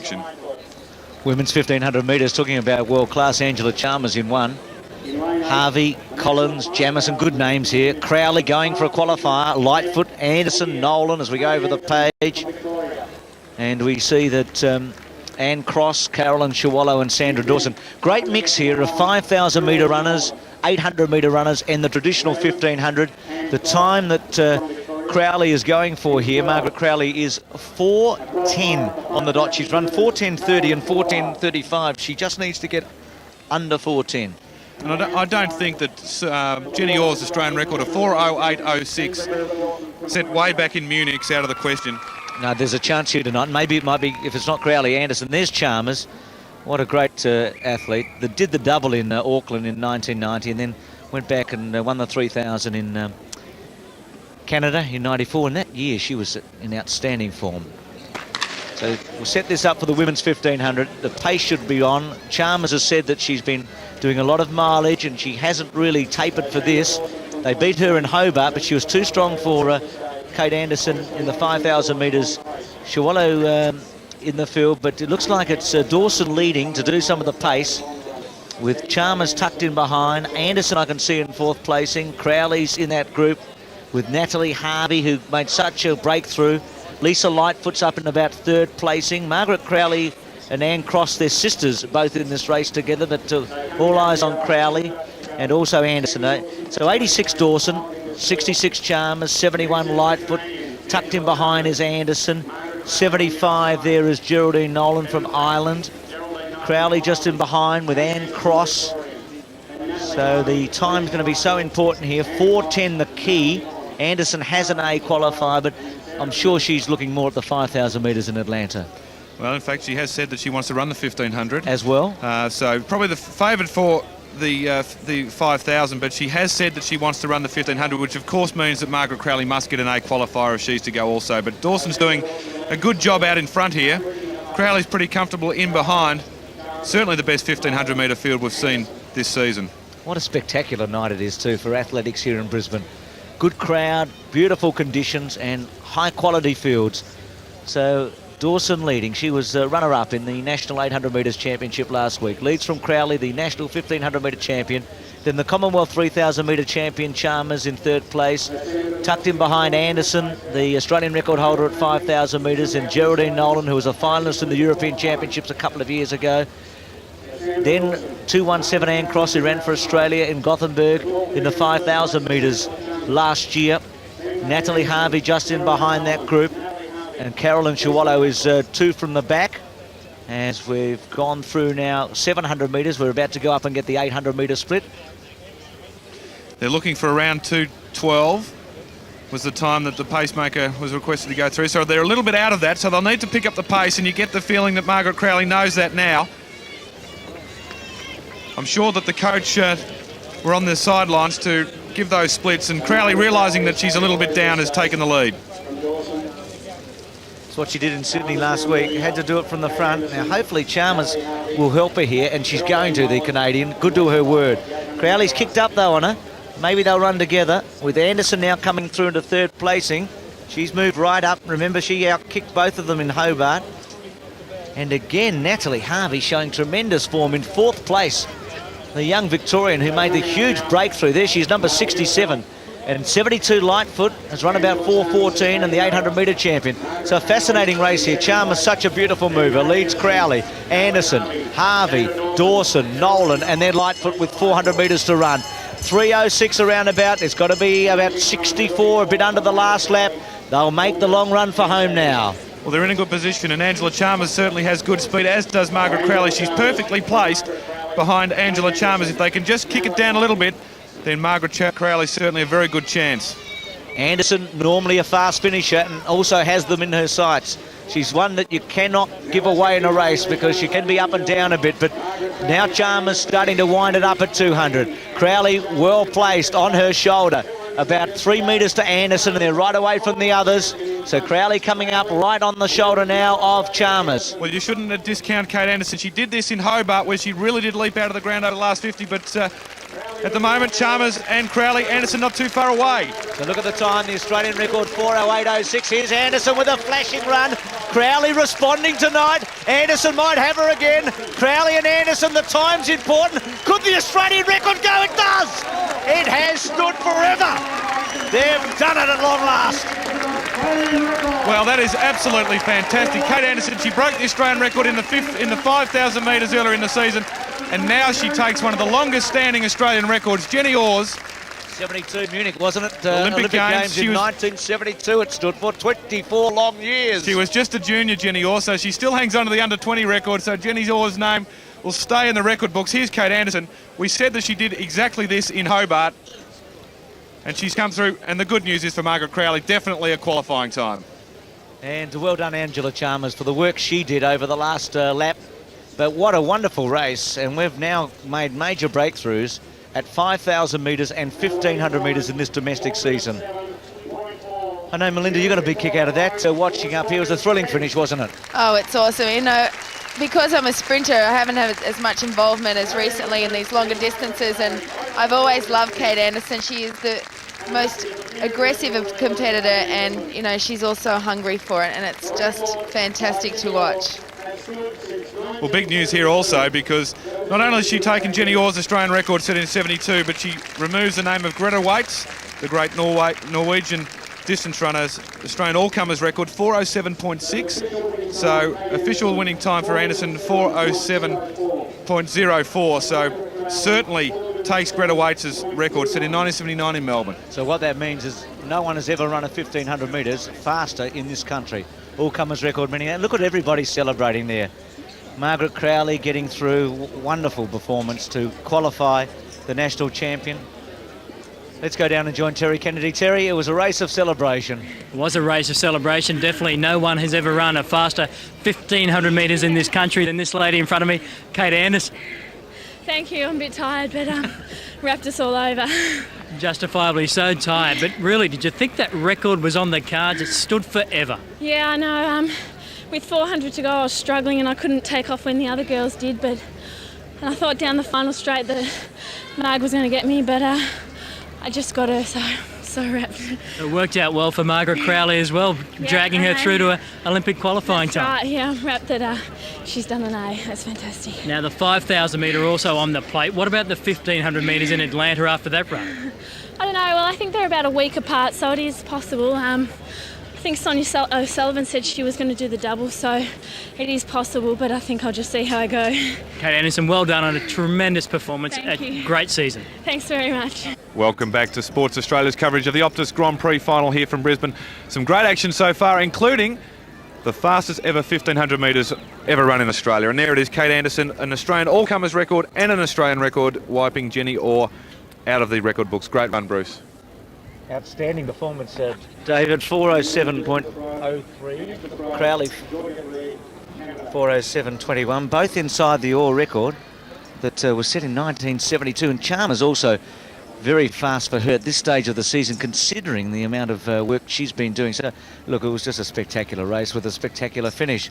direction. Women's 1500 metres, talking about world-class. Angela Chalmers in one. Harvey, Collins, Jamison, good names here. Crowley going for a qualifier. Lightfoot, Anderson, Nolan as we go over the page. And we see that Anne Cross, Carolyn Chihualo and Sandra Dawson. Great mix here of 5,000 metre runners, 800 metre runners and the traditional 1500. The time that Crowley is going for here, Margaret Crowley, is 4:10 on the dot. She's run 4:10.30 and 4:10.35. She just needs to get under 4:10. And I don't think that Jenny Orr's Australian record of 4:08.06 set way back in Munich's out of the question. No, there's a chance here tonight. Maybe it might be, if it's not Crowley, Anderson. There's Chalmers. What a great athlete. That did the double in Auckland in 1990 and then went back and won the 3,000 in Canada in 94. And that year she was in outstanding form. So we'll set this up for the women's 1500. The pace should be on. Chalmers has said that she's been doing a lot of mileage and she hasn't really tapered for this. They beat her in Hobart, but she was too strong for Kate Anderson in the 5,000 metres. Chihualo in the field, but it looks like it's Dawson leading to do some of the pace with Chalmers tucked in behind. Anderson I can see in fourth placing. Crowley's in that group with Natalie Harvey, who made such a breakthrough. Lisa Lightfoot's up in about third placing. Margaret Crowley and Anne Cross, their sisters, both in this race together, but all eyes on Crowley and also Anderson. So 86 Dawson, 66 Chalmers, 71 Lightfoot. Tucked in behind is Anderson. 75 there is Geraldine Nolan from Ireland. Crowley just in behind with Anne Cross. So the time's going to be so important here. 4:10 the key. Anderson has an A qualifier, but I'm sure she's looking more at the 5,000 metres in Atlanta. Well, in fact, she has said that she wants to run the 1500 as well. So probably the favoured for the 5,000, but she has said that she wants to run the 1500, which of course means that Margaret Crowley must get an A qualifier if she's to go also. But Dawson's doing a good job out in front here. Crowley's pretty comfortable in behind. Certainly the best 1500 metre field we've seen this season. What a spectacular night it is too for athletics here in Brisbane. Good crowd, beautiful conditions and high quality fields. So Dawson leading. She was runner-up in the National 800 metres Championship last week. Leads from Crowley, the National 1500 metre champion. Then the Commonwealth 3,000 metre champion, Chalmers, in third place. Tucked in behind Anderson, the Australian record holder at 5,000 metres, and Geraldine Nolan, who was a finalist in the European Championships a couple of years ago. Then 2:17 Anne Cross, who ran for Australia in Gothenburg in the 5,000 metres last year. Natalie Harvey just in behind that group. And Carolyn Chihualo is two from the back. As we've gone through now 700 metres, we're about to go up and get the 800 metre split. They're looking for around 2:12 was the time that the pacemaker was requested to go through. So they're a little bit out of that, so they'll need to pick up the pace, and you get the feeling that Margaret Crowley knows that now. I'm sure that the coach were on the sidelines to give those splits, and Crowley, realising that she's a little bit down, has taken the lead. That's what she did in Sydney last week. Had to do it from the front. Now hopefully Chalmers will help her here, and she's going to, the Canadian. Good to her word. Crowley's kicked up though on her. Maybe they'll run together with Anderson now coming through into third placing. She's moved right up. Remember, she out-kicked both of them in Hobart. And again, Natalie Harvey showing tremendous form in fourth place. The young Victorian who made the huge breakthrough there. She's number 67. And 72 Lightfoot has run about 4:14 and the 800 metre champion. So a fascinating race here. Chalmers, such a beautiful mover. Leads Crowley, Anderson, Harvey, Dawson, Nolan, and then Lightfoot with 400 metres to run. 3:06 around about. It's got to be about 64, a bit under the last lap. They'll make the long run for home now. Well, they're in a good position, and Angela Chalmers certainly has good speed, as does Margaret Crowley. She's perfectly placed behind Angela Chalmers. If they can just kick it down a little bit, then Margaret Crowley's certainly a very good chance. Anderson, normally a fast finisher, and also has them in her sights. She's one that you cannot give away in a race because she can be up and down a bit, but now Chalmers starting to wind it up at 200. Crowley well placed on her shoulder. About 3 metres to Anderson, and they're right away from the others. So Crowley coming up right on the shoulder now of Chalmers. Well, you shouldn't discount Kate Anderson. She did this in Hobart, where she really did leap out of the ground over the last 50, but at the moment, Chalmers and Crowley, Anderson not too far away. So look at the time, the Australian record 4:08.06. Here's Anderson with a flashing run. Crowley responding tonight. Anderson might have her again. Crowley and Anderson, the time's important. Could the Australian record go? It does. It has stood forever. They've done it at long last. Well, that is absolutely fantastic. Kate Anderson, she broke the Australian record in the 5,000 metres earlier in the season, and now she takes one of the longest standing Australian records. Jenny Oars, 72 Munich, wasn't it? Olympic Games. In 1972. It stood for 24 long years. She was just a junior, Jenny Oars, so she still hangs on to the under-20 record, so Jenny Oars' name will stay in the record books. Here's Kate Anderson. We said that she did exactly this in Hobart, and she's come through, and the good news is for Margaret Crowley, definitely a qualifying time. And well done, Angela Chalmers, for the work she did over the last lap. But what a wonderful race, and we've now made major breakthroughs at 5,000 metres and 1,500 metres in this domestic season. I know, Melinda, you got a big kick out of that. Watching up here, it was a thrilling finish, wasn't it? Oh, it's awesome. You know, because I'm a sprinter, I haven't had as much involvement as recently in these longer distances, and I've always loved Kate Anderson. She is the most aggressive competitor, and, you know, she's also hungry for it, and it's just fantastic to watch. Well, big news here also, because not only has she taken Jenny Oars' Australian record set in 72, but she removes the name of Greta Waitz, the great Norwegian distance runners, Australian all-comers record, 4:07.6. So official winning time for Anderson, 4:07.04. So certainly takes Greta Waitz' record set in 1979 in Melbourne. So what that means is no one has ever run a 1,500 metres faster in this country. All-comers record meaning that. Look at everybody celebrating there. Margaret Crowley getting through, wonderful performance to qualify the national champion. Let's go down and join Terry Kennedy. Terry, it was a race of celebration. It was a race of celebration, definitely. No one has ever run a faster 1,500 metres in this country than this lady in front of me, Kate Anderson. Thank you. I'm a bit tired, but wrapped us all over. Justifiably so tired, but really, did you think that record was on the cards? It stood forever. Yeah, I know. With 400 to go, I was struggling and I couldn't take off when the other girls did, and I thought down the final straight that Marg was going to get me, but I just got her, so wrapped. It worked out well for Margaret Crowley as well, dragging her through to an Olympic qualifying time. Right, yeah, I'm wrapped that she's done an A. That's fantastic. Now the 5,000 metre also on the plate. What about the 1,500 metres in Atlanta after that run? I don't know. Well, I think they're about a week apart, so it is possible. I think Sonia O'Sullivan said she was going to do the double, so it is possible, but I think I'll just see how I go. Kate Anderson, well done on a tremendous performance. Thank you. Great season. Thanks very much. Welcome back to Sports Australia's coverage of the Optus Grand Prix final here from Brisbane. Some great action so far, including the fastest ever 1,500 metres ever run in Australia. And there it is, Kate Anderson, an Australian all-comers record and an Australian record, wiping Jenny Orr out of the record books. Great run, Bruce. Outstanding performance, David. 4:07.03. Crowley 4:07.21. Both inside the Orr record that was set in 1972. And Chalmers also very fast for her at this stage of the season, considering the amount of work she's been doing. So, look, it was just a spectacular race with a spectacular finish.